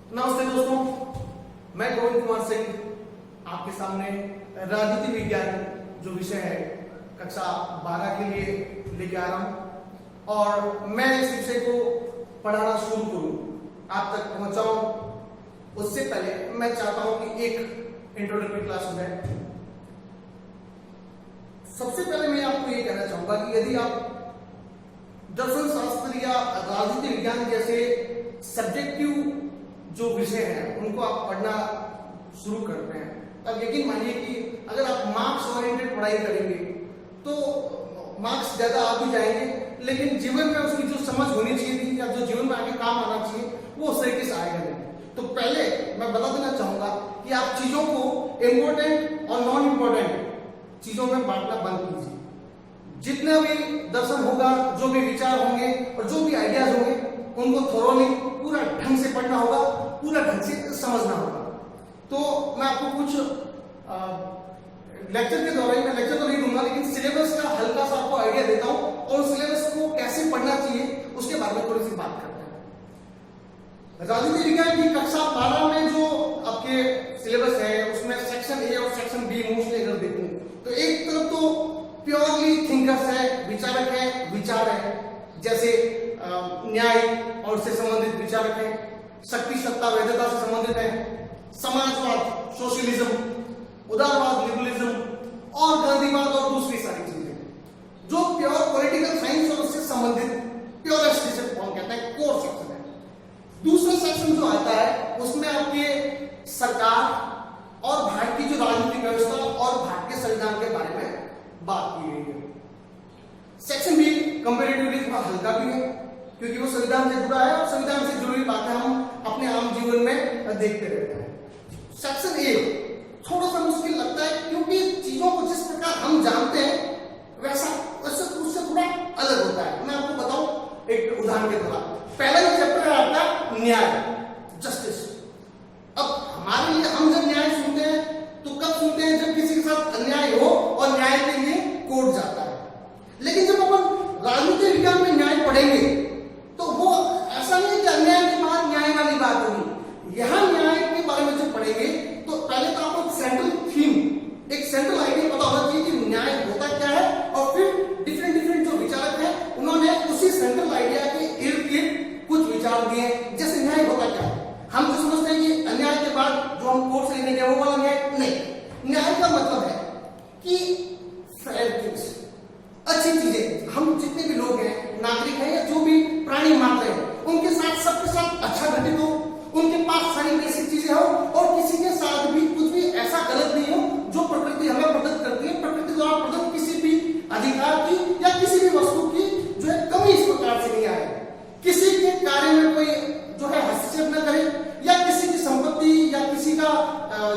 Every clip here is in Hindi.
नमस्ते दोस्तों, मैं गोविंद कुमार सिंह आपके सामने राजनीति विज्ञान जो विषय है कक्षा 12 के लिए लेके आ रहा हूं और मैं इस विषय को पढ़ाना शुरू करूं, आप तक पहुंचाऊं। उससे पहले मैं चाहता हूं कि एक इंट्रोडक्टरी क्लास हो जाए। सबसे पहले मैं आपको ये कहना चाहूंगा कि यदि आप दर्शन शास्त्र या राजनीति विज्ञान जैसे सब्जेक्टिव जो विषय हैं उनको आप पढ़ना शुरू करते हैं, तब यकीन मानिए कि अगर आप मार्क्स ओरिएंटेड पढ़ाई करेंगे तो मार्क्स ज्यादा आ भी जाएंगे, लेकिन जीवन में उसकी जो समझ होनी चाहिए थी या जो जीवन में आगे काम आना चाहिए वो उस तरीके से आएगा नहीं। तो पहले मैं बता देना चाहूंगा कि आप चीजों को इम्पोर्टेंट और नॉन इम्पोर्टेंट चीजों में बांटना बंद कीजिए। जितना भी दर्शन होगा, जो भी विचार होंगे और जो भी आइडियाज होंगे उनको थोरोली पूरा ढंग से पढ़ना होगा, पूरा ढंग से समझना होगा। तो मैं आपको कुछ लेक्चर के दौरान, मैं लेक्चर तो नहीं दूंगा लेकिन सिलेबस का हल्का सा आपको आइडिया देता हूं और सिलेबस को कैसे पढ़ना चाहिए उसके बारे में थोड़ी सी बात करते हैं। राजनीति विज्ञान की कक्षा 12 में जो आपके सिलेबस है उसमें सेक्शन ए और सेक्शन बी मोस्टली अगर देखूं तो एक तरफ तो प्योरली थिंकर्स है, विचारक है, विचार है, जैसे न्याय और उससे संबंधित विचारक है, शक्ति सत्ता वैधता से संबंधित है, समाजवाद सोशलिज्म, उदारवाद लिबरलिज्म और गांधीवाद और दूसरी सारी चीजें जो प्योर पॉलिटिकल साइंस और उससे संबंधित प्योरेस्ट जिसे कौन कहता है कोर सेक्शन है। दूसरा सेक्शन जो आता है उसमें आपके सरकार और भारत की जो राजनीतिक व्यवस्था और भारत के संविधान के बारे में बात की गई है। सेक्शन बी कंपैरेटिवली थोड़ा हल्का भी है क्योंकि वो संविधान से जुड़ा है और संविधान से जुड़ी बातें हम अपने आम जीवन में देखते रहते हैं। सेक्शन ए थोड़ा सा मुश्किल लगता है क्योंकि चीजों को जिस प्रकार हम जानते हैं वैसा उससे थोड़ा अलग होता है। मैं आपको बताऊं एक उदाहरण के द्वारा। पहला जो चैप्टर है आपका न्याय, जस्टिस। अब हमारे लिए हम जब न्याय सुनते हैं तो कब सुनते हैं? जब किसी के साथ अन्याय हो और न्याय के लिए कोर्ट जाता है। लेकिन जब अपन राजनीति विज्ञान में न्याय पढ़ेंगे तो वो ऐसा नहीं कि अन्याय के बाद न्याय वाली बात होगी। यहां न्याय के बारे में जब पढ़ेंगे तो पहले तो आपको सेंट्रल थीम, एक सेंट्रल आइडिया पता होना चाहिए कि न्याय होता क्या है और फिर डिफरेंट जो विचारक हैं उन्होंने उसी सेंट्रल आइडिया के इर्द गिर्द कुछ विचार दिए। जैसे न्याय होता क्या है, हम जो समझते हैं कि अन्याय के बाद जो हम कोर्ट से लेने गए वो वाला न्याय नहीं। न्याय का मतलब है कि फेयर थिंग्स, अच्छी चीजें, हम जितने भी लोग हैं, नागरिक हैं या जो भी प्राणी मात्र हैं, उनके साथ सबके साथ अच्छा घटित हो, उनके पास सारी बेसिक चीजें हो और किसी के साथ भी कुछ भी ऐसा गलत नहीं हो जो प्रकृति हमें प्रदत्त करती है। प्रकृति द्वारा प्रदत्त किसी भी अधिकार की या किसी भी वस्तु की जो है कमी इस प्रकार से नहीं आए। किसी के कार्य में कोई जो है हस्तक्षेप न करे या किसी की संपत्ति या किसी का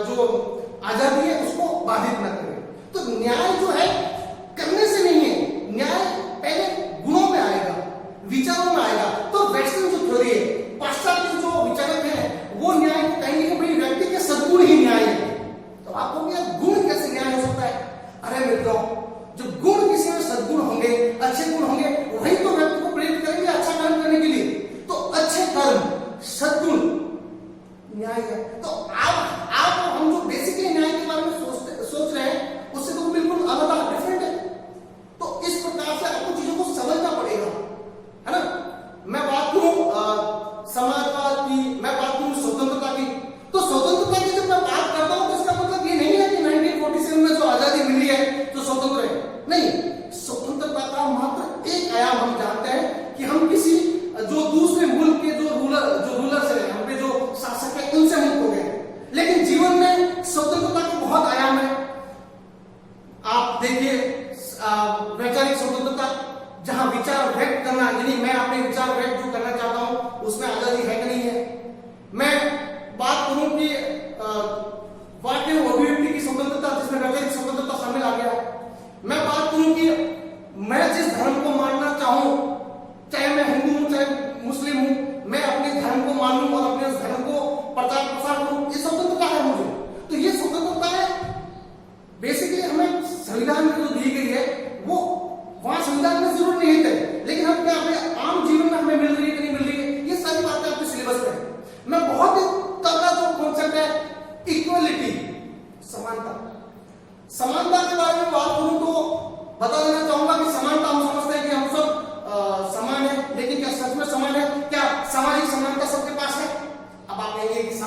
जो आजादी है उसको बाधित न करे। तो न्याय जो है करने से नहीं है, न्याय पहले गुणों में आएगा, विचारों में आएगा। तो वेस्टर्न जो थ्योरी है, पाश्चात्य जो विचारक है वो न्याय को कहेंगे कि भाई व्यक्ति के सद्गुण ही न्याय है। तो आपको क्या गुण कैसे न्याय हो सकता है? अरे मित्रों, जो गुण किसी में सद्गुण होंगे, अच्छे गुण होंगे, वही तो व्यक्ति को प्रेरित करेंगे अच्छा कर्म करने के लिए। तो अच्छे कर्म, सद्गुण न्याय है। तो आप हम जो बेसिकली न्याय के बारे में सोच रहे हैं उससे तो बिल्कुल अलग डिफरेंट है। तो इस प्रकार से आपको चीजों को समझना पड़ेगा, है ना। मैं बात करूं समाजवाद की, मैं बात करूं स्वतंत्रता की। तो स्वतंत्रता की जब मैं बात करता हूं तो इसका मतलब ये नहीं है कि 1947 में जो आजादी मिली है तो स्वतंत्र है, नहीं। स्वतंत्रता का मात्र एक आयाम हम जानते हैं कि हम किसी जो दूसरे मुल्क के जो रूलर्स हैं, हम पे जो शासक है उनसे मुक्त हो गए। लेकिन जीवन में स्वतंत्रता के बहुत आयाम है। आप देखिए वैचारिक स्वतंत्रता, जहां विचार व्यक्त करना, यानी मैं अपने विचार व्यक्त जो करना चाहता हूं उसमें आजादी है कि नहीं है।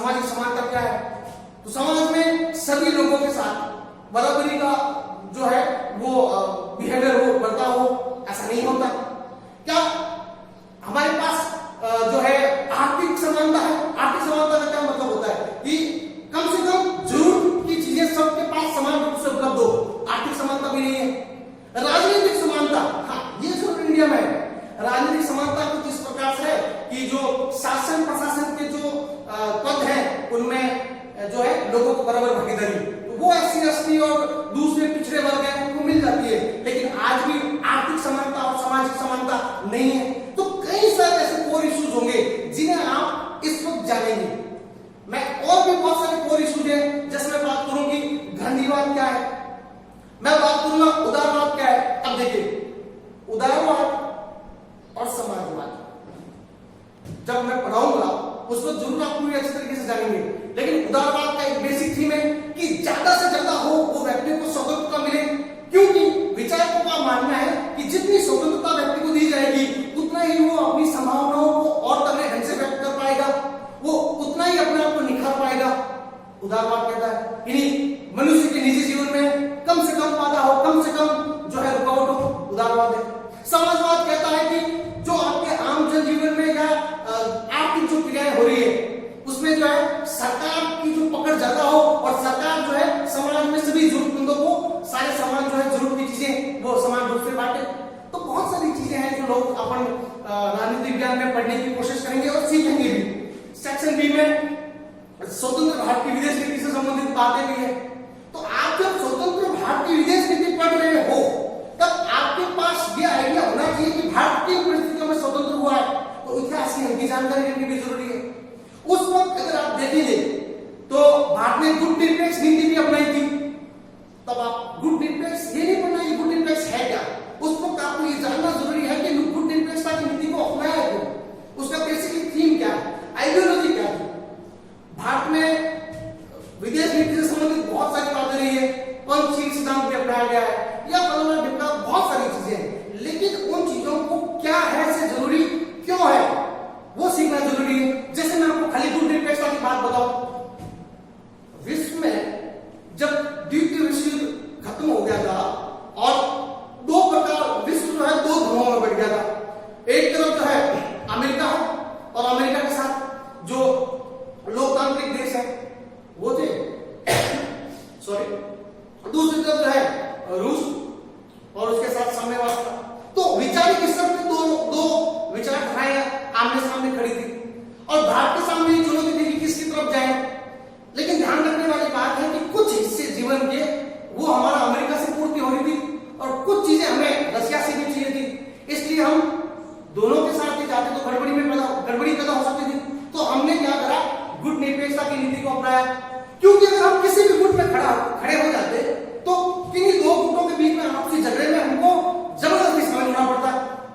सामाजिक समानता क्या है? तो समाज में सभी लोगों के साथ बराबरी का जो है वो बिहेवियर हो, बर्ताव हो, ऐसा नहीं होता। क्या हमारे पास जो है आर्थिक समानता है? आर्थिक समानता का क्या मतलब होता है कि कम से कम जरूरत की चीजें सबके पास समान रूप से उपलब्ध हो, आर्थिक समानता भी नहीं है। राजनीतिक समानता, हाँ ये जो इंडिया में है, राजनीतिक समानता कुछ इस प्रकार से है कि जो शासन प्रशासन के जो पद हैं उनमें जो है लोगों को बराबर भागीदारी, तो वो SC/ST और दूसरे पिछड़े वर्ग हैं उनको मिल जाती है, लेकिन आज भी आर्थिक समानता और सामाजिक समानता नहीं है। तो कई सारे ऐसे कोर इश्यूज होंगे जिन्हें आप इस वक्त जानेंगे। मैं और भी बहुत सारे कोर इश्यूज हैं, जैसे मैं बात करूं कि गांधीवाद क्या है, मैं बात करूंगा उदारवाद क्या है। अब देखिए उदारवाद और समाजवाद जब मैं पढ़ाऊंगा उसको जरूर आप पूरी अच्छी तरीके से जानेंगे, लेकिन उदारवाद का एक बेसिक थीम है कि ज्यादा से ज्यादा हो वो व्यक्ति को स्वतंत्रता मिले, क्योंकि विचारकों का मानना है कि जितनी स्वतंत्रता व्यक्ति को दी जाएगी उतना ही वो अपनी संभावनाओं को और तगड़े ढंग से व्यक्त कर पाएगा, वो उतना ही अपने आप को निखार पाएगा। उदारवाद कहता है कि मनुष्य के निजी जीवन में कम से कम बाधा हो, कम से कम जो है रुकावट हो, उदारवाद है। समाजवाद कहता है कि जो आपके आम जन जीवन में या आर्थिक जो क्रियाएं हो रही है उसमें जो है सरकार की जो पकड़ ज्यादा हो और सरकार जो है समाज में सभी जरूरतमंदों को सारे समान जो है जरूरत की चीजें वो समान रूप से बांटे। तो बहुत सारी चीजें हैं जो लोग अपन राजनीतिक विज्ञान में पढ़ने की कोशिश करेंगे और सीखेंगे भी। सेक्शन बी में स्वतंत्र भारत की विदेश नीति से संबंधित बातें भी है। तो आप जब स्वतंत्र भारत की विदेश नीति पढ़ रहे हो तब आपके पास ये आइडिया होना चाहिए कि भारत किन परिस्थितियों में स्वतंत्र हुआ है, तो इतिहास की हल्की जानकारी रखनी भी जरूरी है। उस वक्त अगर आप देखेंगे तो भारत ने गुड निरपेक्ष नीति भी अपनाई थी, तब आप गुड निरपेक्ष ये नहीं पढ़ना ये गुड निरपेक्ष है क्या, उस वक्त आपको ये जानना जरूरी है कि गुड निरपेक्षता की नीति को अपनाया क्यों, उसका बेसिकली थीम क्या है, आइडियोलॉजी क्या है। भारत में विदेश नीति से संबंधित बहुत सारी बातें रही है, पंचशील सिद्धांत भी अपनाया गया है या बहुत सारी चीजें हैं, लेकिन उन चीजों को क्या है से जरूरी क्यों है वो सीखना जरूरी है। जैसे मैं आपको खाली गुड निरपेक्षता की बात बताऊं, विश्व में जब द्वितीय विश्व युद्ध खत्म हो गया था और दो प्रकार विश्व जो है दो धर्मों में बढ़ गया था, एक तरफ जो है अमेरिका और अमेरिका के साथ जो लोकतांत्रिक देश है वो थे सॉरी, दूसरी तरफ जो है रूस और उसके साथ साम्यवाद था। तो वैचारिक स्तर पे दो विचारधाराएं आमने सामने खड़ी थी और भारत के सामने ये चुनौती थी कि किसकी तरफ जाए। लेकिन ध्यान रखने वाली बात है कि कुछ हिस्से जीवन के वो हमारा अमेरिका से पूर्ति हो रही थी और कुछ चीजें हमें रशिया से भी चाहिए थी, इसलिए हम दोनों के साथ ही जाते तो गड़बड़ी पैदा हो सकती थी। तो हमने क्या करा, गुट निरपेक्षता की नीति को अपनाया, क्योंकि अगर हम किसी भी गुट में खड़े हो जाते तो किन्हीं दो गुटों के बीच में आपसी झगड़े में हमको जबरदस्ती शामिल होना पड़ता।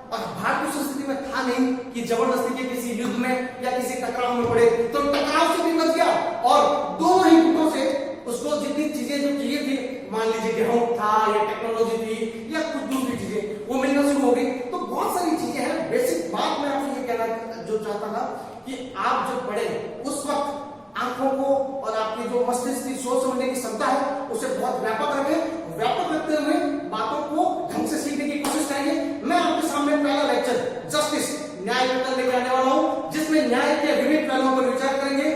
और भारत की संस्कृति में था नहीं कि जबरदस्ती के किसी युद्ध में या किसी टकराव में पड़े, तो टकराव से भी बच गया और दोनों ही गुटों से उसको जितनी चीजें जो चाहिए थी, मान लीजिए गेहूं था या टेक्नोलॉजी थी या कुछ दूसरी चीजें, वो मिलना शुरू हो गई। तो बहुत सारी चीजें हैं। बेसिक बात मैं आपसे ये कहना जो चाहता था कि आप जब पढ़े उस वक्त आंखों को और आपकी जो मस्तिष्क की सोच समझने की क्षमता है उसे बहुत व्यापक रखें, व्यापक रखते हुए बातों को ढंग से सीखने की कोशिश करेंगे। मैं आपके सामने पहला लेक्चर जस्टिस न्याय पर लेकर आने वाला हूं, जिसमें न्याय के विभिन्न पहलुओं पर विचार करेंगे।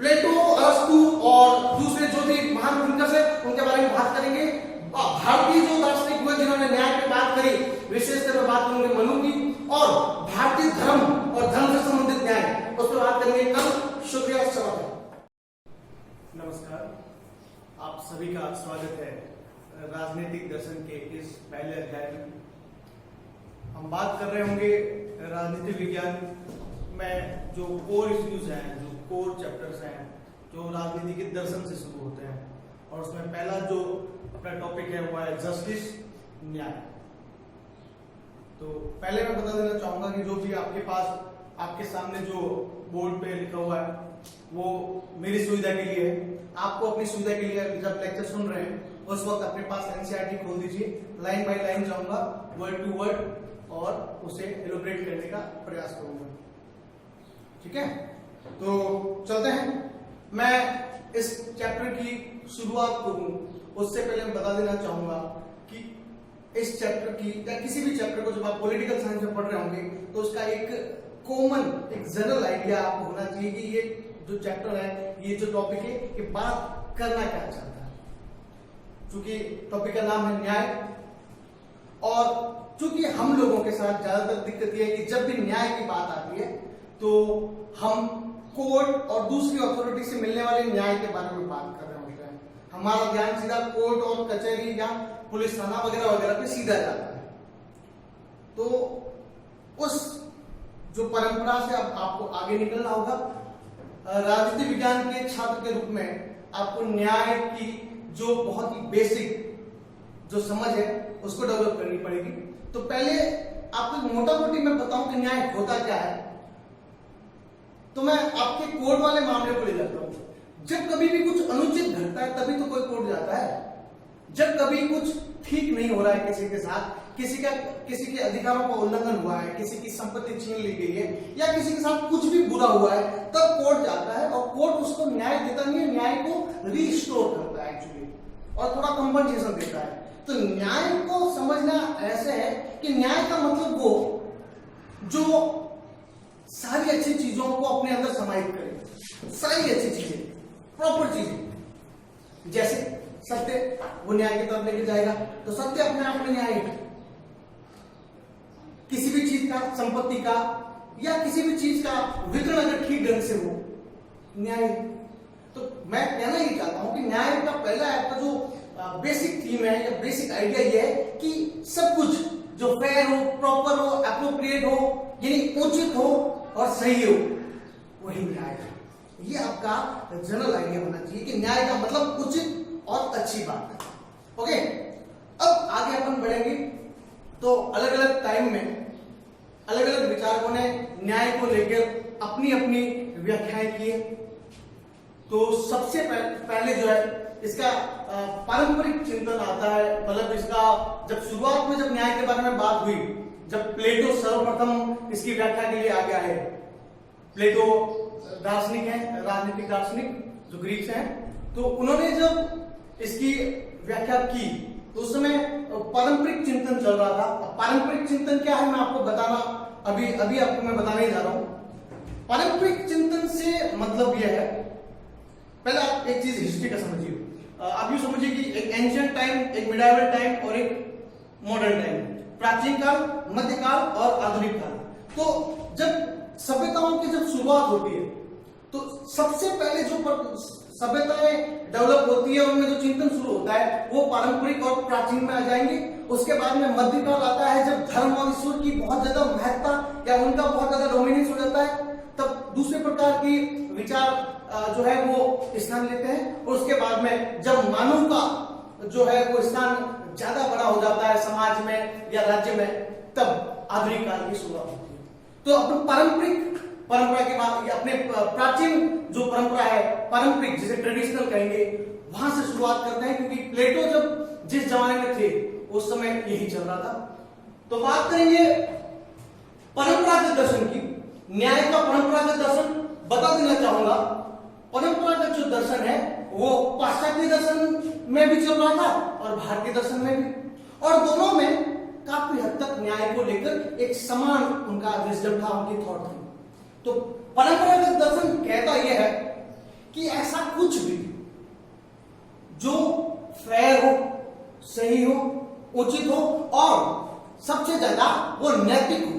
प्लेटो, अरस्तु और दूसरे जो भी महान थिंकर्स है उनके बारे में बात करेंगे। भारतीय जो दार्शनिक हुए जिन्होंने न्याय पे बात करी, विशेषकर बात करेंगे मनु की, और भारतीय धर्म और धर्म से संबंधित न्याय उस पर बात करेंगे कल। शुक्रिया, नमस्कार, आप सभी का स्वागत है राजनीतिक दर्शन के इस पहले अध्याय में। हम बात कर रहे होंगे राजनीतिक विज्ञान में जो कोर इश्यूज हैं, जो कोर चैप्टर्स हैं, जो राजनीति के दर्शन से शुरू होते हैं, और उसमें पहला जो अपना टॉपिक है वो है जस्टिस, न्याय। तो पहले मैं बता देना चाहूंगा कि जो भी आपके पास आपके सामने जो बोर्ड पे लिखा हुआ है वो मेरी सुविधा के लिए है। आपको अपनी सुविधा के लिए जब लेक्चर सुन रहे हैं उस वक्त अपने पास एनसीईआरटी खोल दीजिए, लाइन बाय लाइन जाऊंगा, वर्ड टू वर्ड, और उसे एलोबरेट करने का प्रयास करूंगा। ठीक है, तो चलते हैं। मैं इस चैप्टर की शुरुआत करूं उससे पहले मैं बता देना चाहूंगा कि इस चैप्टर की या किसी भी चैप्टर को जब आप पॉलिटिकल साइंस में पढ़ रहे होंगे तो उसका एक कॉमन, एक जनरल आइडिया आपको होना चाहिए कि ये जो चैप्टर है, ये जो टॉपिक है, ये बात करना क्या चाहता है। चूंकि टॉपिक का नाम है न्याय, और चूंकि हम लोगों के साथ ज्यादातर दिक्कत यह है कि जब भी न्याय की बात आती है तो हम कोर्ट और दूसरी अथॉरिटी से मिलने वाले न्याय के बारे में बात कर रहे होते हैं। हमारा ध्यान सीधा कोर्ट और कचहरी या पुलिस थाना वगैरह वगैरह पे सीधा जाता है। तो उस जो परंपरा से अब आपको आगे निकलना होगा। राजनीति विज्ञान के छात्र के रूप में आपको न्याय की जो बहुत ही बेसिक जो समझ है उसको डेवलप करनी पड़ेगी। तो पहले आपको मोटा मोटी मैं बताऊं कि न्याय होता क्या है, तो मैं आपके कोर्ट वाले मामले को ले जाता हूं। जब कभी भी कुछ अनुचित घटता है तभी तो कोई कोर्ट जाता है। जब कभी कुछ ठीक नहीं हो रहा है किसी के साथ, किसी के अधिकारों का उल्लंघन हुआ है, किसी की संपत्ति छीन ली गई है, या किसी के साथ कुछ भी बुरा हुआ है, तब कोर्ट जाता है और कोर्ट उसको न्याय देता नहीं है, न्याय को रिस्टोर करता है एक्चुअली, और थोड़ा कंपनसेशन देता है। तो न्याय को समझना ऐसे है कि न्याय का मतलब वो जो सारी अच्छी चीजों को अपने अंदर समाहित करे, सारी अच्छी चीजें, प्रॉपर चीजें, जैसे सत्य, वो न्याय की तरफ लेके जाएगा। तो सत्य अपने आप में न्याय है। किसी भी चीज का, संपत्ति का या किसी भी चीज का वितरण अगर ठीक ढंग से हो, न्याय। तो मैं कहना ही चाहता हूं कि न्याय का पहला आपका जो बेसिक थीम है या बेसिक आइडिया ये है कि सब कुछ जो फेयर हो, प्रॉपर हो, एप्रोप्रिएट हो, यानी उचित हो और सही हो, वही न्याय है। ये आपका जनरल आइडिया होना चाहिए कि न्याय का मतलब उचित और अच्छी बात है। ओके, अब आगे अपन बढ़ेंगे। तो अलग अलग टाइम में अलग अलग विचारकों ने न्याय को लेकर अपनी अपनी व्याख्याएं की है। तो सबसे पहले जो है इसका पारंपरिक चिंतन आता है। मतलब इसका जब शुरुआत में जब न्याय के बारे में बात हुई, जब प्लेटो सर्वप्रथम इसकी व्याख्या के लिए आ गया है। प्लेटो दार्शनिक है, राजनीतिक दार्शनिक जो ग्रीक से हैं, तो उन्होंने जब इसकी व्याख्या की तो उस समय पारंपरिक चिंतन चल रहा था। पारंपरिक चिंतन क्या है मैं आपको बताना अभी आपको मैं बताने जा रहा हूं। पारंपरिक चिंतन से मतलब यह है, पहले आप एक चीज हिस्ट्री का समझिए। आप यूं समझिए कि एक एंशिएंट टाइम, एक मिडाइवल टाइम और एक मॉडर्न टाइम, प्राचीन काल, मध्यकाल और आधुनिक काल। तो जब सभ्यताओं की जब शुरुआत होती है तो सबसे पहले जो सभ्यताएं डेवलप होती है, उनमें जो चिंतन शुरू होता है वो पारंपरिक और प्राचीन में आ जाएंगे। उसके बाद में मध्यकाल आता है, जब धर्म और ईश्वर की बहुत ज्यादा महत्ता या उनका बहुत ज्यादा डोमिनेंस हो जाता है, तब दूसरे प्रकार की विचार जो है वो स्थान लेते हैं। और उसके बाद में जब मानव का जो है वो स्थान ज्यादा बड़ा हो जाता है समाज में या राज्य में, तब आधुनिक काल की शुरुआत होती है। तो अपने पारंपरिक परंपरा के बाद अपने प्राचीन जो परंपरा है, पारंपरिक जिसे ट्रेडिशनल कहेंगे, वहां से शुरुआत करते हैं, क्योंकि प्लेटो जब जिस जमाने में थे उस समय यही चल रहा था। तो बात करेंगे परंपरागत दर्शन की। न्याय का परंपरागत दर्शन बता देना चाहूंगा। परंपरागत जो दर्शन है वो पाश्चात्य दर्शन में भी चल रहा था और भारतीय दर्शन में भी, और दोनों में काफी हद तक न्याय को लेकर एक समान उनका विजडम था, उनकी थॉट थी। तो परंपरागत दर्शन कहता यह है कि ऐसा कुछ भी जो फेयर हो, सही हो, उचित हो और सबसे ज्यादा वो नैतिक हो,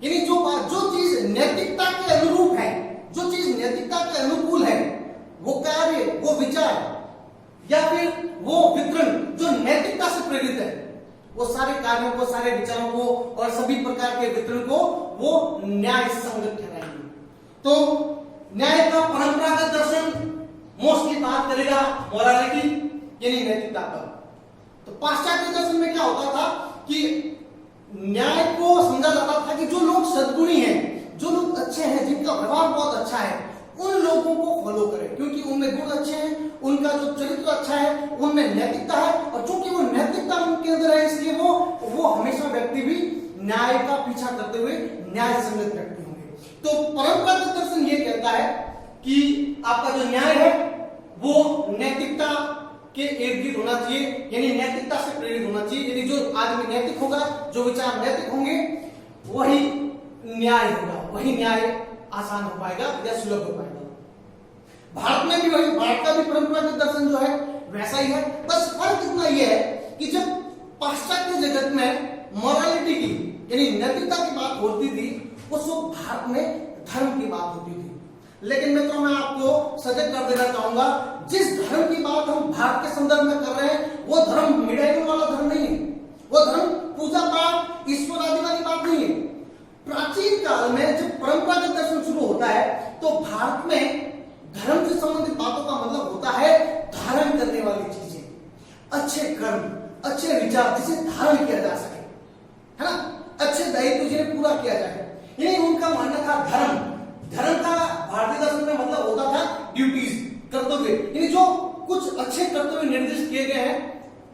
यानी जो चीज नैतिकता के अनुरूप है, जो चीज नैतिकता के अनुकूल है, वो कार्य, वो विचार या फिर वो वितरण जो नैतिकता से प्रेरित है, वो सारे कार्यों को, सारे विचारों को और सभी प्रकार के वितरण को वो न्याय संगत ठहराएंगे। तो न्याय का परंपरागत दर्शन मोस्टली बात करेगा मोरालिटी यानी नैतिकता का। तो पाश्चात्य दर्शन में क्या होता था कि न्याय को समझा जाता था कि जो लोग सद्गुणी हैं, जो लोग अच्छे हैं, जिनका व्यवहार बहुत अच्छा है, उन लोगों को फॉलो करें, क्योंकि उनमें गुण अच्छे हैं, उनका जो चरित्र अच्छा है, उनमें नैतिकता है, और चूंकि वो नैतिकता उनके अंदर है, इसलिए वो हमेशा व्यक्ति भी न्याय का पीछा करते हुए न्याय संगत व्यक्ति होंगे। तो परंपरागत दर्शन ये कहता है कि आपका जो न्याय है वो नैतिकता के इर्द गिर्द होना चाहिए, यानी नैतिकता से प्रेरित होना चाहिए। यानी जो आदमी नैतिक होगा, जो विचार नैतिक होंगे, वही न्याय होगा, वही न्याय आसान हो पाएगा या सुलभ हो पाएगा। भारत में भी वही, भारत का भी परंपरागत दर्शन जो है वैसा ही है। बस फर्क इतना यह है कि जब पाश्चात्य जगत में मोरालिटी की यानी नैतिकता की बात होती थी, उस वक्त भारत में धर्म की बात होती थी। लेकिन मित्रों, मैं आपको सजग कर देना चाहूंगा, जिस धर्म की बात हम भारत के संदर्भ में कर रहे हैं वो धर्म मिडाइवल वाला धर्म नहीं है, वो धर्म पूजा पाठ ईश्वर आदि वाली बात नहीं है। प्राचीन काल में जब परंपरागत दर्शन शुरू होता है तो भारत में धर्म से संबंधित बातों का मतलब होता है धारण करने वाली चीजें, अच्छे कर्म, अच्छे विचार जिसे धारण किया जा सके, है ना, अच्छे दायित्व जिन्हें पूरा किया जाए। यही उनका मानना था। धर्म का भारतीय दर्शन में मतलब होता था ड्यूटीज, कर्तव्य, यानी जो कुछ अच्छे कर्तव्य निर्दिष्ट किए गए हैं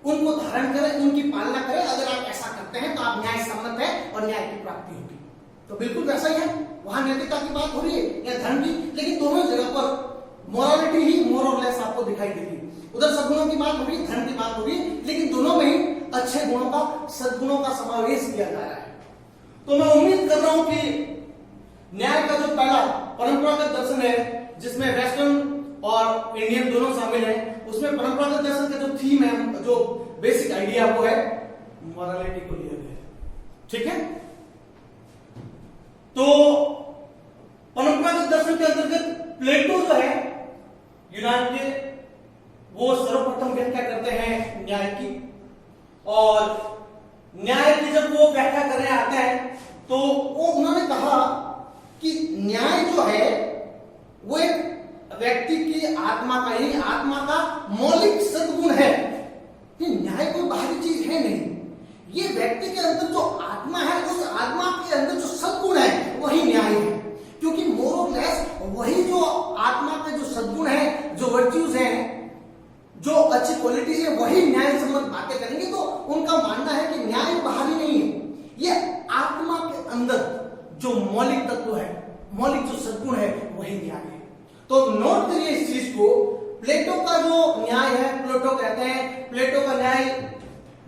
उनको धारण करें, उनकी पालना करें। अगर आप ऐसा करते हैं तो आप न्याय सम्मत है और न्याय की प्राप्ति होगी। तो बिल्कुल वैसा ही है, वहां नैतिकता की बात हो रही है या धर्म की, लेकिन दोनों जगह पर मोरालिटी ही मोर और लेस आपको दिखाई देगी। उधर सद्गुणों की बात हो रही, धर्म की बात हो रही, लेकिन दोनों में ही अच्छे गुणों का, सद्गुणों का समावेश किया जा रहा है। तो मैं उम्मीद कर रहा हूं कि न्याय का जो पहला परंपरागत दर्शन है, जिसमें वेस्टर्न और इंडियन दोनों शामिल हैं, उसमें परंपरागत दर्शन का जो थीम है, जो बेसिक आइडिया वो है मोरालिटी को लिया गया है। ठीक है, तो परंपरागत दर्शन के अंतर्गत प्लेटो जो है यूनान के, वो सर्वप्रथम व्याख्या करते हैं न्याय की। और न्याय की जब वो व्याख्या करने आते हैं तो वो उन्होंने कहा कि न्याय जो है वो एक व्यक्ति की आत्मा का, यानी आत्मा का मौलिक सद्गुण है। कि न्याय कोई बाहरी चीज है नहीं, ये व्यक्ति के अंदर जो आत्मा है, उस आत्मा के अंदर जो सद्गुण है वही न्याय है। क्योंकि मोर और लेस वही जो आत्मा के जो सद्गुण है, जो वर्च्यूज हैं, जो अच्छी क्वालिटीज है, वही न्याय संबंध बातें करेंगे। तो उनका मानना है कि न्याय बाहरी नहीं है, ये आत्मा के अंदर जो मौलिक तत्व है, मौलिक जो सद्गुण है, वही न्याय है। तो नोट करिए इस चीज को। प्लेटो का जो न्याय है, प्लेटो कहते हैं, प्लेटो का न्याय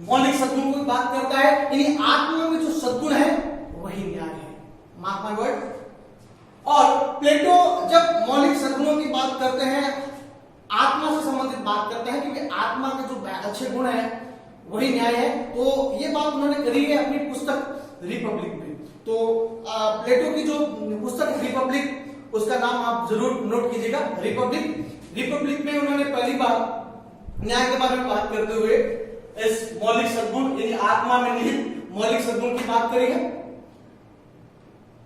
मौलिक सद्गुण की बात करता है, यानी आत्मा में जो सद्गुण है वही न्याय है। Mark my word. और प्लेटो जब मौलिक सद्गुणों की बात करते हैं, आत्मा से संबंधित बात करते हैं, क्योंकि आत्मा के जो अच्छे गुण है वही न्याय है। तो ये बात उन्होंने करी है अपनी पुस्तक रिपब्लिक में। तो प्लेटो की जो पुस्तक रिपब्लिक, उसका नाम आप जरूर नोट कीजिएगा, रिपब्लिक में उन्होंने पहली बार न्याय के बारे में बात करते हुए इस मौलिक सद्गुण यानी आत्मा में निहित मौलिक सद्गुण की बात करी है।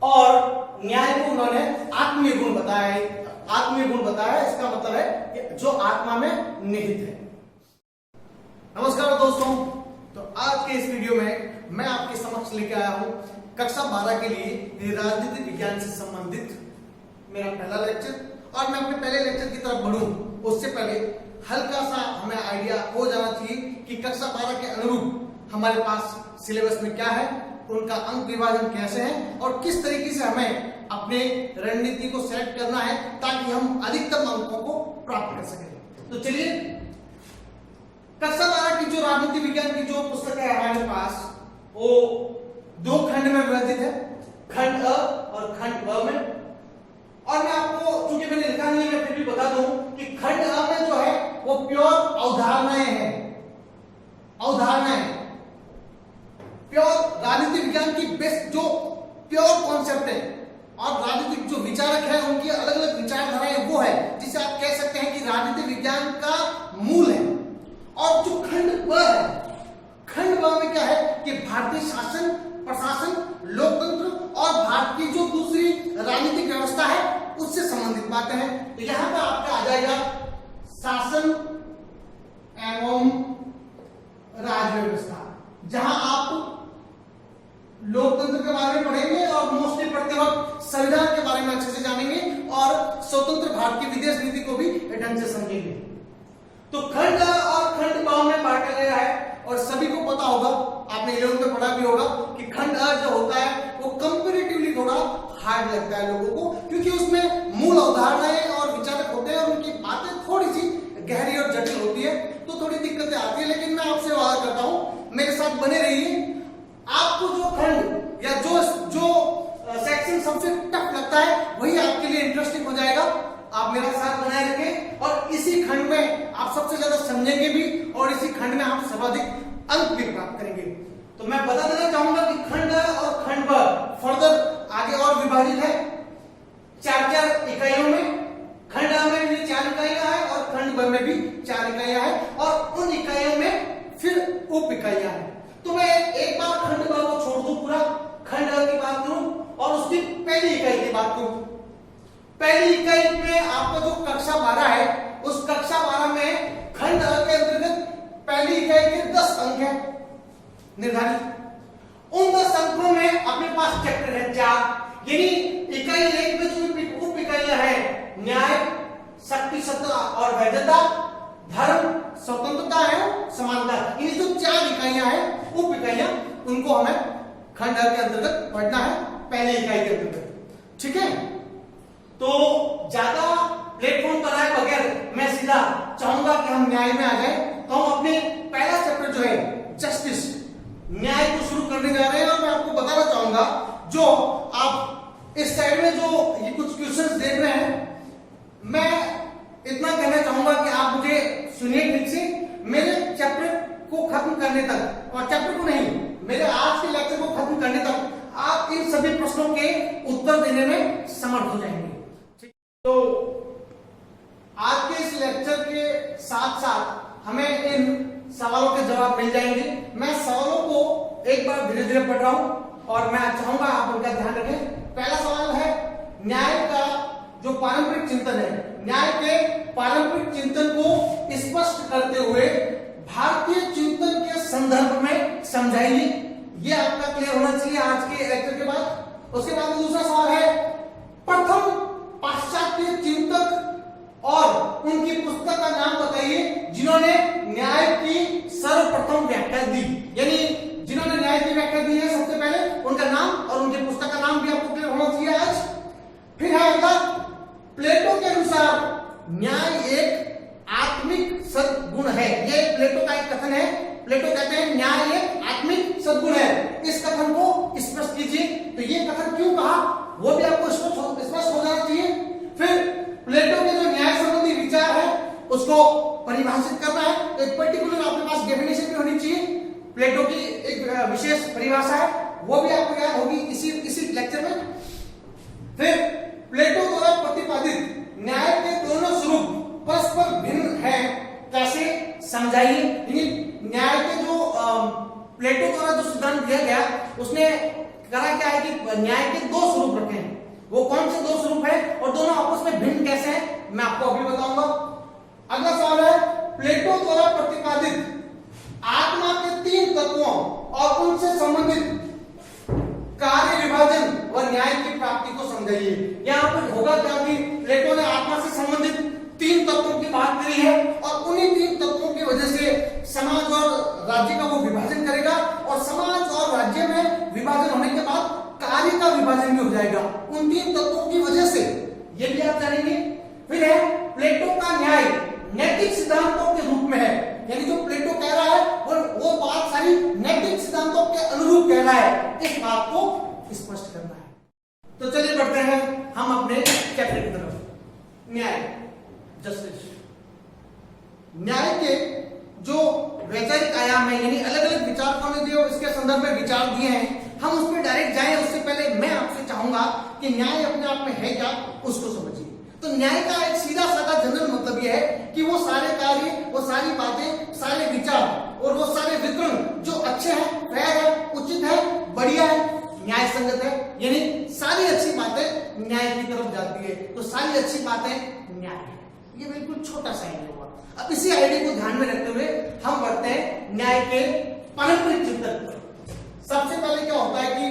और न्याय को उन्होंने आत्मीय गुण बताया है। आत्मीय गुण बताया है, इसका मतलब है कि जो आत्मा में निहित है। नमस्कार दोस्तों, तो आज के इस वीडियो में मैं आपके समक्ष लेके आया हूं कक्षा 12 के लिए राजनीतिक विज्ञान से संबंधित मेरा पहला लेक्चर। और मैं अपने पहले लेक्चर की तरफ बढ़ूं उससे पहले हल्का सा हमें आइडिया हो जाना चाहिए कि कक्षा 12 के अनुरूप हमारे पास सिलेबस में क्या है, उनका अंक विभाजन कैसे है और किस तरीके से हमें अपने रणनीति को सेलेक्ट करना है ताकि हम अधिकतम अंकों को प्राप्त कर सकें। तो चलिए, कक्षा 12 की जो राजनीति विज्ञान की जो पुस्तक है हमारे पास, वो 2 खंड में विभाजित है, खंड अ और खंड ब में। और मैं आपको, चूंकि मैंने लिखा नहीं है, मैं फिर भी बता दूं कि खंड अ में जो है वो प्योर अवधारणाएं हैं, अवधारणाएं, प्योर राजनीतिक विज्ञान की बेस्ट जो प्योर कॉन्सेप्ट है और राजनीतिक जो विचारक है उनकी अलग अलग विचारधाराएं, वो है जिसे आप कह सकते हैं कि राजनीतिक विज्ञान का मूल है। और जो खंड ब है, खंड ब में क्या है कि भारतीय शासन, प्रशासन, लोकतंत्र और भारत की जो दूसरी राजनीतिक व्यवस्था है उससे संबंधित बातें हैं। तो यहां पर आपका आ जाएगा शासन एवं राज्य व्यवस्था, जहां आप लोकतंत्र के बारे में पढ़ेंगे और मोस्टली पढ़ते वक्त संविधान के बारे में अच्छे से जानेंगे और स्वतंत्र भारत की विदेश नीति को भी ढंग से समझेंगे। तो खंड और खंड ब में बांटा गया है और सभी को पता होगा, आपने 11th में पढ़ा भी होगा कि खंड अ जो होता है वो कंपैरेटिवली थोड़ा हार्ड लगता है लोगों को, क्योंकि उसमें मूल अवधारणाएं और आपको जो खंड या जो सेक्शन सबसे टफ लगता है वही आपके लिए इंटरेस्टिंग हो जाएगा। आप मेरा साथ बनाए रखें और इसी खंड में आप सबसे ज्यादा समझेंगे भी और इसी खंड में आप सर्वाधिक अंक भी प्राप्त करेंगे। तो मैं बता देना चाहूंगा कि खंड और खंड पर फर्दर आगे और विभाजित है 4-4 इकाइयों में। खंड A में भी 4 इकाइयां हैं और खंड B में भी 4 इकाइयां हैं और उन इकाइयों में फिर उप इकाइयां हैं। तो मैं एक बार खंड B को छोड़ दूं, पूरा खंड A की बात करूं और उसकी पहली इकाई की बात करूं। पहली इकाई में आपका जो कक्षा 12 है, उस कक्षा 12 में खंड A के अंतर्गत पहली इकाई के 10 अंक है निर्धारित। उन 10 अंकों में अपने पास चैप्टर है 4, यानी इकाई 1 में जो उप इकाइयां हैं न्याय, शक्ति, सत्ता और वैधता, धर्म, स्वतंत्रता एवं समानता, ये जो 4 इकाइयां हैं उप इकाइयां, उनको हमें खंड A के अंतर्गत पढ़ना है पहली इकाई के अंतर्गत। ठीक है, तो ज्यादा प्लेटफॉर्म पर आए बगैर मैं सीधा चाहूंगा कि हम न्याय में आ जाए। तो हम अपने पहला चैप्टर जो है जस्टिस, न्याय को शुरू करने जा रहे हैं और मैं आपको बताना चाहूंगा जो आप इस साइड में जो ये कुछ क्वेश्चंस देख रहे हैं, मैं इतना कहना चाहूंगा कि आप मुझे सुनिए ठीक से। मेरे चैप्टर को खत्म करने तक, और चैप्टर को नहीं, मेरे आज के लेक्चर को खत्म करने तक आप इन सभी प्रश्नों के उत्तर देने में समर्थ हो जाएंगे। तो आज के इस लेक्चर के साथ साथ हमें इन सवालों के जवाब मिल जाएंगे। मैं सवालों को एक बार धीरे धीरे पढ़ रहा हूं और मैं चाहूंगा आप उनका ध्यान रखें। पहला सवाल है न्याय का जो पारंपरिक चिंतन है, न्याय के पारंपरिक चिंतन को स्पष्ट करते हुए भारतीय चिंतन के संदर्भ में समझाइए। ये आपका क्लियर होना चाहिए आज के लेक्चर के बाद। उसके बाद दूसरा सवाल है प्रथम पाश्चात्य चिंतक और उनकी पुस्तक का नाम बताइए जिन्होंने न्याय की सर्वप्रथम व्याख्या दी, यानी जिन्होंने न्याय की व्याख्या दी है सबसे पहले, उनका नाम और उनकी पुस्तक का नाम भी आपको क्लियर होना चाहिए आज। फिर है अगला, प्लेटो के अनुसार न्याय एक आत्मिक सद्गुण है। ये प्लेटो का एक कथन है। प्लेटो कहते हैं न्याय एक आत्मिक सद्गुण है। इस कथन को स्पष्ट कीजिए। तो ये कथन क्यों कहा वो भी आपको स्पष्ट हो जाना चाहिए। फिर प्लेटो के जो न्याय संबंधी विचार है उसको परिभाषित करना है। एक पर्टिकुलर आपके पास डेफिनेशन भी होनी चाहिए। प्लेटो की एक विशेष परिभाषा है, वो भी आपको याद होगी इसी लेक्चर में। फिर प्लेटो द्वारा प्रतिपादित न्याय के दोनों स्वरूप परस्पर भिन्न है, कैसे समझाइए। न्याय के जो प्लेटो द्वारा जो सिद्धांत दिया गया उसने करा क्या है कि न्याय के 2 स्वरूप रखे हैं। वो कौन से 2 स्वरूप है और दोनों आपस में भिन्न कैसे हैं मैं आपको अभी बताऊंगा। अगला सवाल है प्लेटो द्वारा प्रतिपादित आत्मा के 3 तत्वों और उनसे संबंधित कार्य विभाजन और न्याय की प्राप्ति को समझाइए। यहाँ पर होगा क्या कि प्लेटो ने आत्मा से संबंधित 3 तत्वों की बात करी है और उन्हीं 3 तत्वों की वजह से समाज और राज्य का वो विभाजन करेगा और समाज और राज्य में विभाजन होने के बाद कार्य का विभाजन भी हो जाएगा उन 3 तत्वों की वजह से, ये भी आप जानेंगे। फिर है प्लेटो का न्याय नैतिक सिद्धांतों के रूप में है, यानी जो प्लेटो कह रहा है वो बात सारी नैतिक सिद्धांतों के अनुरूप कह रहा है, इस बात को स्पष्ट करना है। तो चलिए बढ़ते हैं हम अपने चैप्टर की तरफ। न्याय, जस्टिस। न्याय के जो वैचारिक आयाम है, यानी अलग अलग विचारकों ने जो इसके संदर्भ में विचार दिए हैं, हम उस पर डायरेक्ट जाएं उससे पहले मैं आपसे चाहूंगा कि न्याय अपने आप में है क्या उसको समझिए। तो न्याय का एक सीधा साधा जनरल मतलब यह है कि वो सारे कार्य, वो सारी बातें, सारे विचार और वो सारे वितरण जो अच्छे हैं, फेयर है, उचित है, बढ़िया है, न्याय संगत है, यानी सारी अच्छी बातें न्याय की तरफ जाती है। तो सारी अच्छी बातें न्याय है। ये बिल्कुल छोटा सा आइडिया हुआ। अब इसी आइडिया को ध्यान में रखते हुए हम बढ़ते हैं न्याय के पारंपरिक चिंतन पर। सबसे पहले क्या होता है कि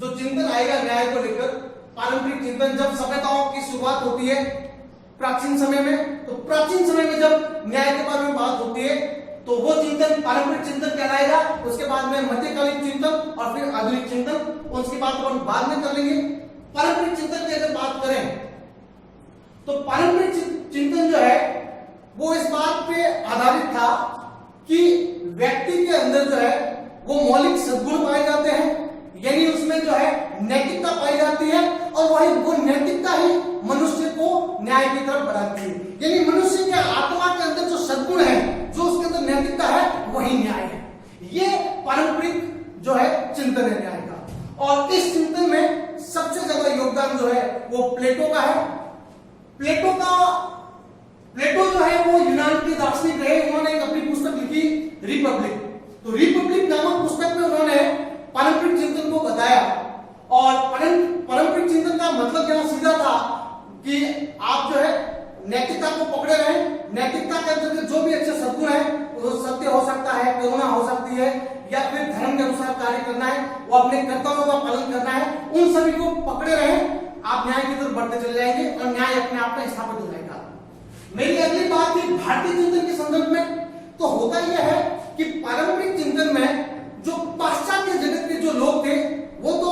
जो चिंतन आएगा न्याय को लेकर, पारंपरिक चिंतन, जब सभ्यताओं की शुरुआत होती है प्राचीन समय में, तो प्राचीन समय में जब न्याय के बारे में बात होती है तो वो चिंतन पारंपरिक चिंतन कहलाएगा। उसके बाद में मध्यकालीन चिंतन और फिर आधुनिक चिंतन, उसकी बात हम बाद में कर लेंगे। पारंपरिक चिंतन की अगर बात करें तो पारंपरिक चिंतन जो है वो इस बात पे आधारित था कि व्यक्ति के अंदर जो है वो मौलिक सद्गुण पाए जाते हैं, यानी उसमें जो है नैतिकता पाई जाती है, और वही वो नैतिकता ही मनुष्य को न्याय की तरफ बढ़ाती है। यानी मनुष्य के आत्मा के अंदर जो सद्गुण है, जो उसके अंदर नैतिकता है, वही न्याय है। ये पारंपरिक जो है चिंतन है न्याय का। और इस चिंतन में सबसे ज्यादा योगदान जो है वो प्लेटो का है। प्लेटो जो है वो यूनान के दार्शनिक रहे। उन्होंने एक अपनी पुस्तक लिखी रिपब्लिक। तो रिपब्लिक नामक पुस्तक में उन्होंने पारंपरिक चिंतन को बताया, और पारंपरिक चिंतन का मतलब यहाँ सीधा था कि आप जो है नैतिकता को पकड़े रहे। नैतिकता के अंदर जो भी अच्छे सद्गुण है, वो सत्य हो सकता है, करुणा हो सकती है, या फिर धर्म के अनुसार कार्य करना है, वो अपने कर्तव्यों का पालन करना है, उन सभी को पकड़े रहे। आप न्याय की तरफ बढ़ते चले जाएंगे और न्याय अपने आप में स्थापित हो जाएगा। मेरी अगली बात थी भारतीय चिंतन के संदर्भ में। तो होता यह है कि पारंपरिक चिंतन में जो पाश्चात्य जगत के जो लोग थे, वो तो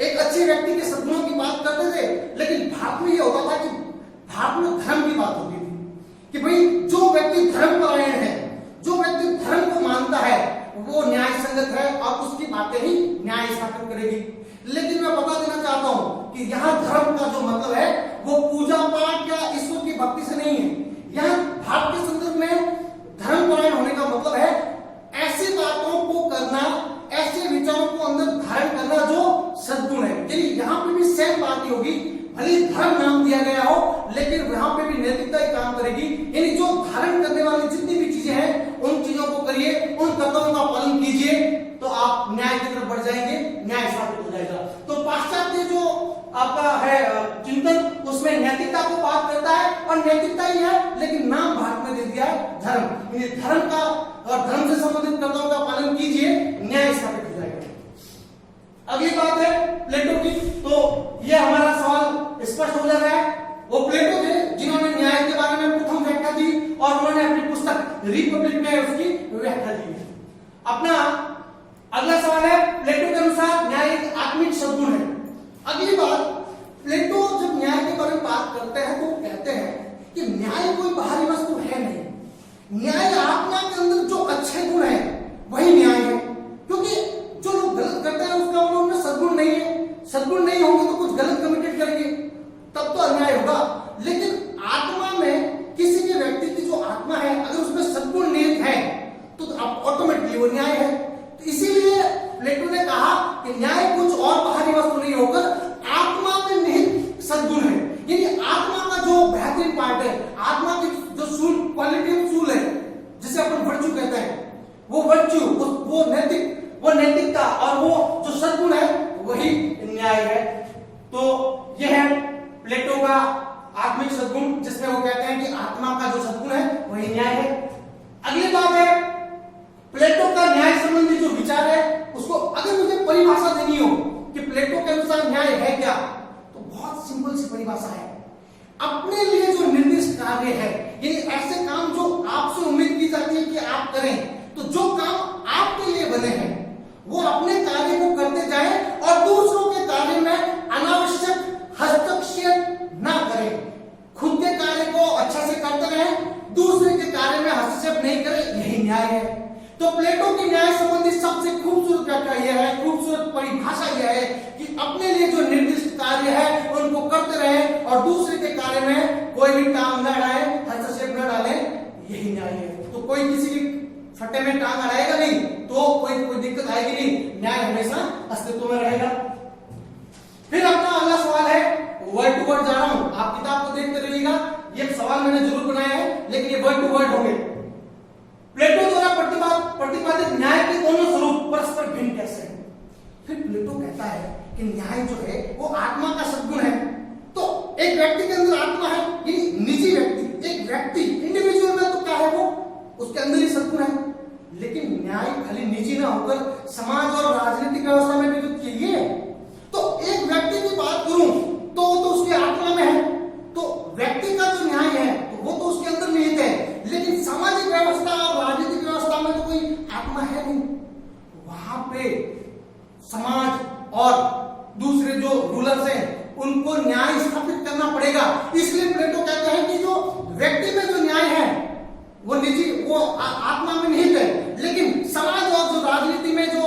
एक अच्छे व्यक्ति के सद्गुणों की बात करते थे, लेकिन भारत में यह होता था कि भारत में धर्म की बात होती थी कि भाई जो व्यक्ति धर्मपरायण है, जो व्यक्ति धर्म को मानता है, वो न्याय संगत है और उसकी बातें ही न्याय स्थापित करेगी। लेकिन मैं बता देना चाहता हूं कि यहाँ धर्म का जो मतलब है वो पूजा पाठ या ईश्वर की भक्ति से नहीं है। यहाँ भारत के संदर्भ में धर्मपरायण होने का मतलब है ऐसी बातों को करना, ऐसे विचारों को अंदर धारण करना जो सद्गुण है। यानी यहाँ पे भी सेम बात ही होगी, भले धर्म नाम दिया गया हो, लेकिन यहाँ पे भी नैतिकता ही काम करेगी। यानी जो धारण करने वाली जितनी भी चीजें हैं, उन चीजों को करिए, उन कर्तव्यों का पालन कीजिए, तो आप न्याय की तरफ बढ़ जाएंगे, न्याय स्थापित हो जाएगा। तो पाश्चात्य जो आपका है चिंतन, उसमें नैतिकता को बात करता है, और नैतिकता ही है, लेकिन नाम भारत में दे दिया है धर्म। यानी धर्म का और धर्म से संबंधित कर्तव्यों का पालन कीजिए, न्याय स्थापित हो जाएगा। अगली बात है प्लेटो की। तो ये हमारा सवाल स्पष्ट हो जा रहा है। वो प्लेटो थे जिन्होंने न्याय के बारे में प्रथम व्याख्या दी, और उन्होंने अपनी पुस्तक रिपब्लिक में उसकी व्याख्या दी। अपना अगला सवाल है, प्लेटो के अनुसार न्याय एक आत्मिक सद्गुण है। अगली बात, प्लेटो जब न्याय के बारे में बात करते हैं तो कहते हैं कि न्याय कोई बाहरी वस्तु है नहीं, न्याय आत्मा के अंदर जो अच्छे गुण है वही न्याय है। क्योंकि जो लोग गलत करते हैं उसका उनमें सद्गुण नहीं है, सद्गुण नहीं होंगे तो कुछ गलत कमिटेड करेंगे, तब तो अन्याय होगा। लेकिन आत्मा में किसी भी व्यक्ति की जो आत्मा है, अगर उसमें सद्गुण निहित है तो ऑटोमेटिकली वो न्याय है। तो इसीलिए प्लेटो ने कहा कि न्याय कुछ और बाहरी वस्तु नहीं होकर आत्मा में निहित सद्गुण है। यानी आत्मा का जो बेहतरीन पार्ट है, आत्मा की जो सूल क्वालिटी ऑफ सूल है, जिसे अपन वर्च्यू कहते हैं, वो वर्च्यू, वो नैतिकता और वो जो सद्गुण है वही न्याय है। तो यह है प्लेटो का आत्मिक सद्गुण, जिसमें वो कहते हैं कि आत्मा का जो सद्गुण है वही न्याय है। अगली बात है, प्लेटो का न्याय संबंधी जो विचार है, उसको अगर मुझे परिभाषा देनी हो कि प्लेटो के अनुसार न्याय है क्या, तो बहुत सिंपल सी परिभाषा है। अपने लिए जो निर्दिष्ट कार्य है, यानी ऐसे काम जो आपसे उम्मीद की जाती है कि आप करें, तो जो काम आपके लिए बने हैं वो अपने कार्य को करते जाएं और दूसरों के कार्य में अनावश्यक हस्तक्षेप ना करें। खुद के कार्य को अच्छा से करते रहें, दूसरे के कार्य में हस्तक्षेप नहीं करें, यही न्याय है। तो प्लेटो की न्याय संबंधी सबसे खूबसूरत व्याख्या यह है, खूबसूरत परिभाषा यह है कि अपने लिए जो निर्दिष्ट कार्य है उनको करते रहें और दूसरे के कार्य में कोई भी टांग न अड़ाए, हस्तक्षेप न डालें, यही न्याय है। तो कोई किसी की फटे में टांग अड़ाएगा नहीं तो कोई दिक्कत आएगी नहीं, न्याय हमेशा अस्तित्व में रहेगा। फिर अपना अगला सवाल है, वर्ड टू वर्ड जा रहा हूं, आप किताब को देखते रहिएगा। ये सवाल मैंने जरूर बनाया है, लेकिन ये वर्ड टू वर्ड होंगे। प्लेटो द्वारा प्रतिपादित न्याय के दोनों स्वरूप परस्पर भिन्न कैसे हैं? फिर प्लेटो कहता है कि न्याय जो है वो आत्मा का सद्गुण है। तो एक व्यक्ति के अंदर आत्मा है, यानी निजी व्यक्ति, एक व्यक्ति इंडिविजुअल में तो क्या है, वो उसके अंदर ही सद्गुण है। लेकिन न्याय खाली निजी ना होकर समाज और राजनीतिक व्यवस्था में भी तो चाहिए। तो एक व्यक्ति की बात करूं तो उसकी आत्मा में है, तो व्यक्ति का जो न्याय है तो वो तो उसके अंदर निहित है, लेकिन सामाजिक व्यवस्था और राजनीतिक व्यवस्था में तो कोई आत्मा है नहीं। वहां पे समाज और दूसरे जो रूलर्स हैं उनको न्याय स्थापित करना पड़ेगा। इसलिए प्लेटो कहते हैं कि जो व्यक्ति में जो न्याय है वो निजी, वो आत्मा में निहित है, लेकिन समाज और जो राजनीति में जो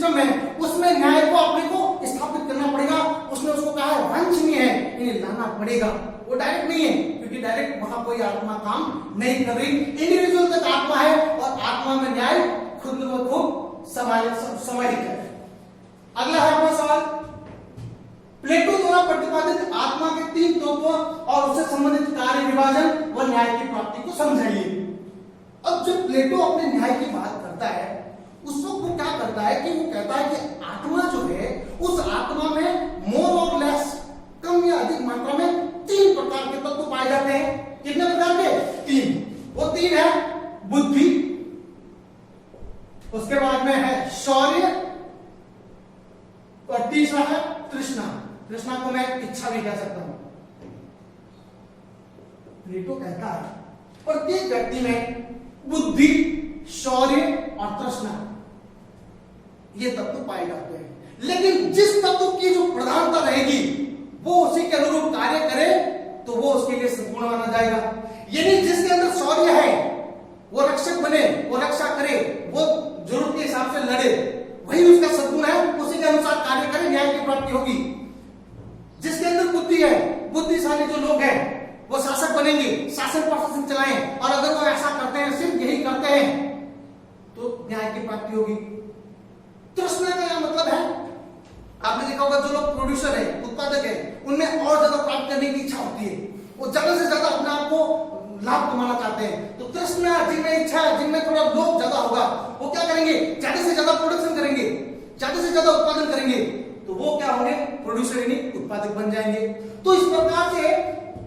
सिस्टम है उसमें न्याय को अपने को स्थापित करना पड़ेगा। उसने उसको कहा है वांछनीय है, इन्हें लाना पड़ेगा। वो डायरेक्ट नहीं है, क्योंकि डायरेक्ट वहां कोई आत्मा काम नहीं कर रही। इंडिविजुअल तक आत्मा है और आत्मा में न्याय खुद ब खुद समाहित है। अगला है अपना सवाल, प्लेटो द्वारा प्रतिपादित आत्मा के 3 तत्व और उससे संबंधित कार्य विभाजन व न्याय की प्राप्ति को समझाइए। अब जब प्लेटो अपने न्याय की बात करता है उस वक्त वो क्या करता है कि वो कहता है कि आत्मा जो है उस आत्मा में मोर और लेस, कम या अधिक मात्रा में 3 प्रकार के तत्व पाए जाते हैं। कितने प्रकार के? 3। वो 3 है बुद्धि, उसके बाद में है शौर्य और तीसरा है तृष्णा। तृष्णा को मैं इच्छा भी कह सकता हूं। प्लेटो कहता है प्रत्येक व्यक्ति में बुद्धि, शौर्य और तृष्णा ये तत्व पाए जाते हैं, लेकिन जिस तत्व की जो प्रधानता रहेगी वो उसी के अनुरूप कार्य करे तो वो उसके लिए संपूर्ण माना जाएगा। यानी जिसके अंदर शौर्य है वो रक्षक बने, वो रक्षा करे, वो जरूरत के हिसाब से लड़े, वही उसका सद्गुण है, उसी के अनुसार कार्य करे, न्याय की प्राप्ति होगी। जिसके अंदर बुद्धि है, बुद्धिशाली जो लोग हैं वो शासक बनेंगे, शासन प्रशासन चलाएं, और अगर वो ऐसा करते हैं, सिर्फ यही करते हैं, तो न्याय की प्राप्ति होगी। तृष्णा का यह मतलब है, आपने देखा होगा जो लोग प्रोड्यूसर है, उत्पादक है, उनमें और ज्यादा प्राप्त करने की इच्छा होती है, वो ज्यादा से ज्यादा अपने आप को लाभ कमाना चाहते हैं। तो तृष्णा, जिनमें इच्छा है, जिनमें थोड़ा लोभ ज्यादा होगा, वो क्या करेंगे? ज्यादा से ज्यादा प्रोडक्शन करेंगे, ज्यादा से ज्यादा उत्पादन करेंगे, तो वो क्या होंगे? प्रोड्यूसर यानी उत्पादक बन जाएंगे। तो इस प्रकार से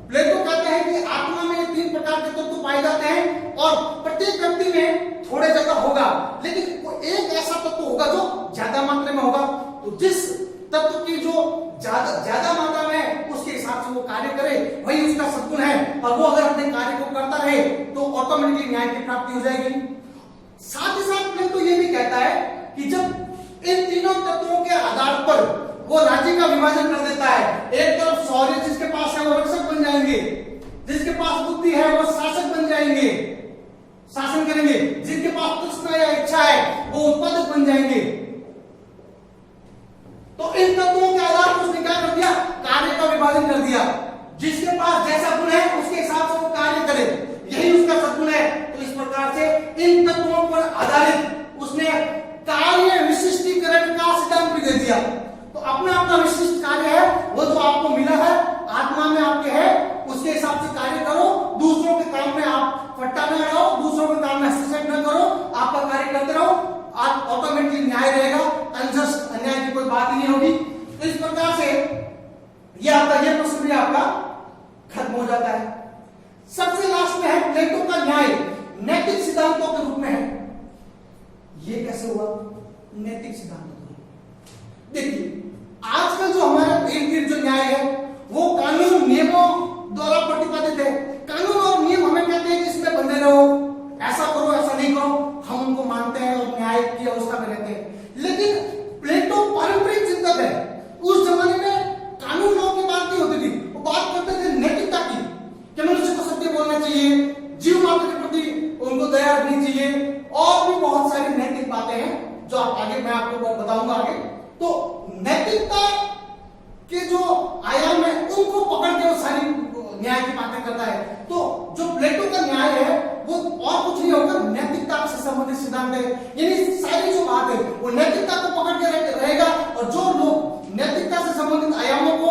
प्लेटो कहते हैं कि आत्मा में 3 प्रकार के तत्व पाए जाते हैं और प्रत्येक व्यक्ति में थोड़े ज्यादा होगा, लेकिन वो एक ऐसा तत्व होगा जो ज्यादा मात्रा में होगा। तो जिस तत्व की जो ज्यादा मात्रा में उसके हिसाब से वो कार्य करे वही उसका सद्गुण है, और वो अगर अपने कार्य को करता रहे तो ऑटोमेटिकली न्याय की प्राप्ति हो जाएगी। साथ ही साथ प्लेटो ये भी कहता है कि जब इन तीनों तत्वों के आधार पर वो राज्य का विभाजन कर देता है, एक तरफ शौर्य जिसके पास है वो रक्षक बन जाएंगे, जिसके पास बुद्धि है वो शासक बन जाएंगे, शासन करेंगे, जिनके पास तृष्णा या इच्छा है वो उत्पादक बन जाएंगे। तो इन तत्वों के आधार पर उसने क्या कर दिया? कार्य का विभाजन कर दिया। जिसके पास जैसा गुण है उसके हिसाब से वो कार्य करे, यही उसका सद्गुण है। तो इस प्रकार से इन तत्वों पर आधारित उसने कार्य विशिष्टीकरण का सिद्धांत भी दे दिया। तो अपना अपना विशिष्ट कार्य है, वो जो आपको मिला है आत्मा में आपके है, उसके हिसाब से कार्य करो। दूसरों के काम में आप फट्टा न रहो, दूसरों के काम में हस्तक्षेप न करो, आपका कार्य करते रहो, आप ऑटोमेटिकली न्याय रहेगा, अनजस्ट अन्याय की कोई बात ही नहीं होगी। तो इस प्रकार से ये प्रश्न भी आपका खत्म हो जाता है। सबसे लास्ट में है प्लेटो का न्याय नैतिक सिद्धांतों के रूप में है। ये कैसे हुआ? नैतिक सिद्धांत। देखिए आजकल जो हमारा इर्द गिर्द जो न्याय है वो कानून नियमों द्वारा प्रतिपादित है। कानून और नियम हमें कहते हैं कि इसमें बंधे रहो, ऐसा करो, ऐसा नहीं करो, हम उनको मानते हैं और न्याय की अवस्था में रहते हैं। लेकिन प्लेटो पारंपरिक चिंतक है। उस जमाने में कानून की बात नहीं होती थी, वो बात करते थे नैतिकता की, कि मनुष्य को सत्य बोलना चाहिए, जीव मात्र के प्रति उनको दया रखनी चाहिए, और भी बहुत सारी नैतिक बातें हैं जो आप आगे मैं आपको बताऊंगा आगे। तो नैतिकता के जो आयाम है उनको पकड़ के वो सारी न्याय की बातें करता है। तो जो प्लेटो का न्याय है वो और कुछ नहीं होगा, नैतिकता से संबंधित सिद्धांत है। यानी सारी जो बात है वो नैतिकता को पकड़ के रहेगा, और जो लोग नैतिकता से संबंधित आयामों को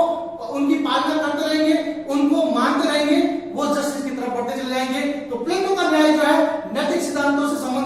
उनकी पालना करते रहेंगे, उनको मानते रहेंगे, वो जस्टिस की तरफ बढ़ते चले जाएंगे। तो प्लेटो का न्याय जो है नैतिक सिद्धांतों से संबंधित